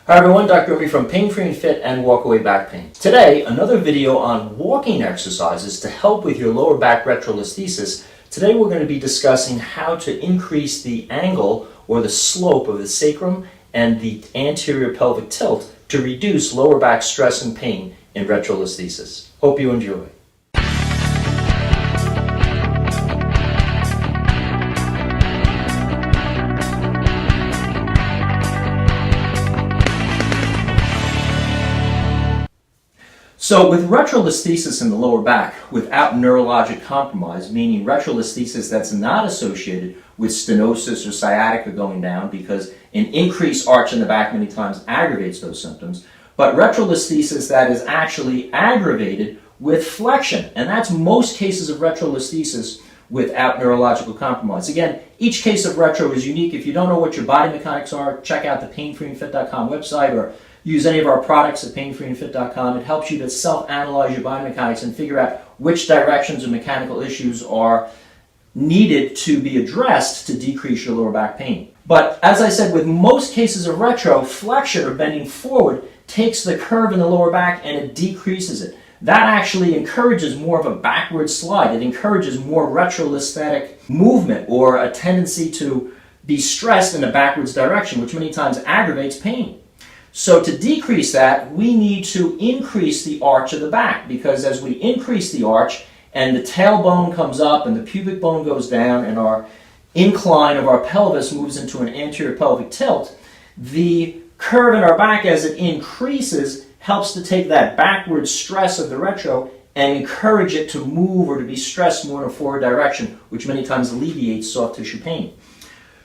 Hi everyone, Dr. Omi from Pain Free and Fit and Walkaway Back Pain. Today, another video on walking exercises to help with your lower back retrolisthesis. Today we're going to be discussing how to increase the angle or the slope of the sacrum and the anterior pelvic tilt to reduce lower back stress and pain in retrolisthesis. Hope you enjoy. So with retrolisthesis in the lower back without neurologic compromise, meaning retrolisthesis that's not associated with stenosis or sciatica going down because an increased arch in the back many times aggravates those symptoms, but retrolisthesis that is actually aggravated with flexion, and that's most cases of retrolisthesis without neurological compromise. Again, each case of retro is unique. If you don't know what your body mechanics are, check out the painfreeandfit.com website or use any of our products at painfreeandfit.com. It helps you to self-analyze your biomechanics and figure out which directions or mechanical issues are needed to be addressed to decrease your lower back pain. But as I said, with most cases of retro, flexion or bending forward takes the curve in the lower back and it decreases it. That actually encourages more of a backward slide. It encourages more retrolisthetic movement or a tendency to be stressed in a backwards direction, which many times aggravates pain. So to decrease that, we need to increase the arch of the back, because as we increase the arch and the tailbone comes up and the pubic bone goes down and our incline of our pelvis moves into an anterior pelvic tilt, the curve in our back as it increases helps to take that backward stress of the retro and encourage it to move or to be stressed more in a forward direction, which many times alleviates soft tissue pain.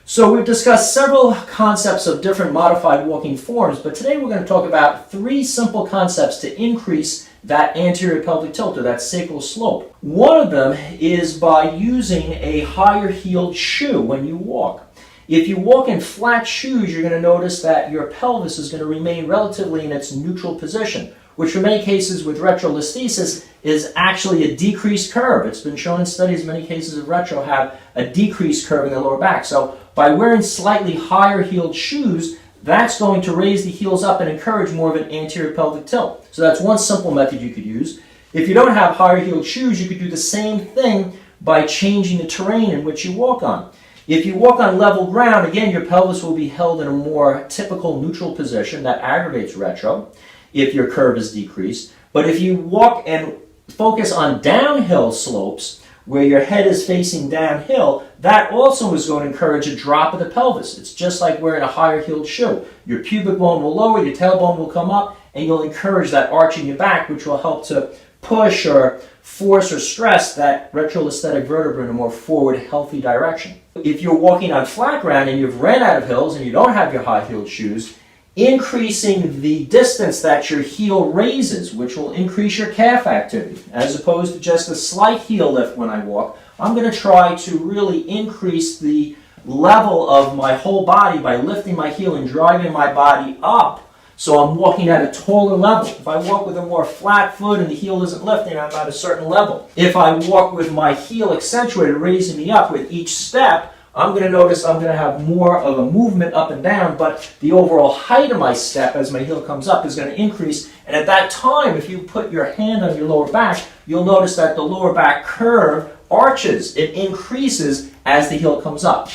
So we've discussed several concepts of different modified walking forms, but today we're going to talk about three simple concepts to increase that anterior pelvic tilt or that sacral slope. One of them is by using a higher heeled shoe when you walk. If you walk in flat shoes, you're going to notice that your pelvis is going to remain relatively in its neutral position, which for many cases with retrolisthesis is actually a decreased curve. It's been shown in studies many cases of retro have a decreased curve in the lower back. So by wearing slightly higher heeled shoes, that's going to raise the heels up and encourage more of an anterior pelvic tilt. So that's one simple method you could use. If you don't have higher heeled shoes, you could do the same thing by changing the terrain in which you walk on. If you walk on level ground, again, your pelvis will be held in a more typical neutral position that aggravates retro if your curve is decreased. But if you walk and focus on downhill slopes where your head is facing downhill, that also is going to encourage a drop of the pelvis. It's just like wearing a higher heeled shoe. Your pubic bone will lower, your tailbone will come up, and you'll encourage that arch in your back, which will help to push or force or stress that retrolisthetic vertebra in a more forward, healthy direction. If you're walking on flat ground and you've ran out of hills and you don't have your high-heeled shoes, increasing the distance that your heel raises, which will increase your calf activity, as opposed to just a slight heel lift when I walk, I'm going to try to really increase the level of my whole body by lifting my heel and driving my body up. So I'm walking at a taller level. If I walk with a more flat foot and the heel isn't lifting, I'm at a certain level. If I walk with my heel accentuated, raising me up with each step, I'm going to notice I'm going to have more of a movement up and down, but the overall height of my step as my heel comes up is going to increase. And at that time, if you put your hand on your lower back, you'll notice that the lower back curve arches. It increases as the heel comes up.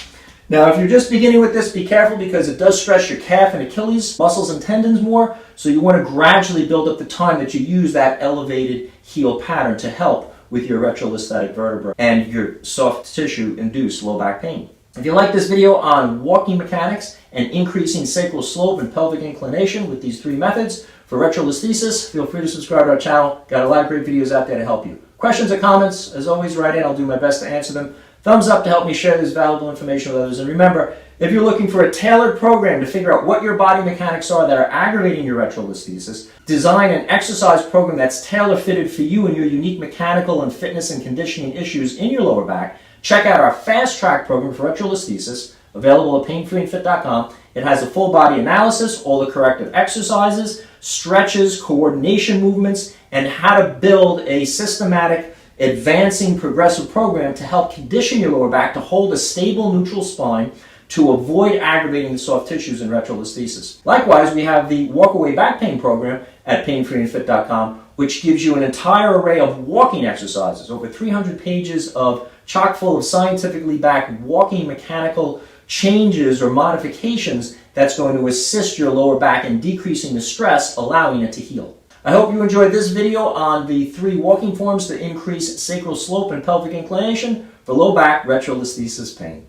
Now, if you're just beginning with this, be careful because it does stress your calf and Achilles muscles and tendons more. So you want to gradually build up the time that you use that elevated heel pattern to help with your retrolisthetic vertebra and your soft tissue induced low back pain. If you like this video on walking mechanics and increasing sacral slope and pelvic inclination with these three methods for retrolisthesis, feel free to subscribe to our channel. Got a lot of great videos out there to help you. Questions or comments, as always, write in. I'll do my best to answer them. Thumbs up to help me share this valuable information with others. And remember, if you're looking for a tailored program to figure out what your body mechanics are that are aggravating your retrolisthesis, design an exercise program that's tailor-fitted for you and your unique mechanical and fitness and conditioning issues in your lower back, check out our Fast Track program for retrolisthesis, available at painfreeandfit.com. It has a full body analysis, all the corrective exercises, stretches, coordination movements, and how to build a systematic advancing progressive program to help condition your lower back to hold a stable neutral spine, to avoid aggravating the soft tissues in retrolisthesis. Likewise, we have the Walk-Away Back Pain program at painfreeandfit.com, which gives you an entire array of walking exercises, over 300 pages of chock full of scientifically backed walking mechanical changes or modifications that's going to assist your lower back in decreasing the stress, allowing it to heal. I hope you enjoyed this video on the 3 walking forms to increase sacral slope and pelvic inclination for low back retrolisthesis pain.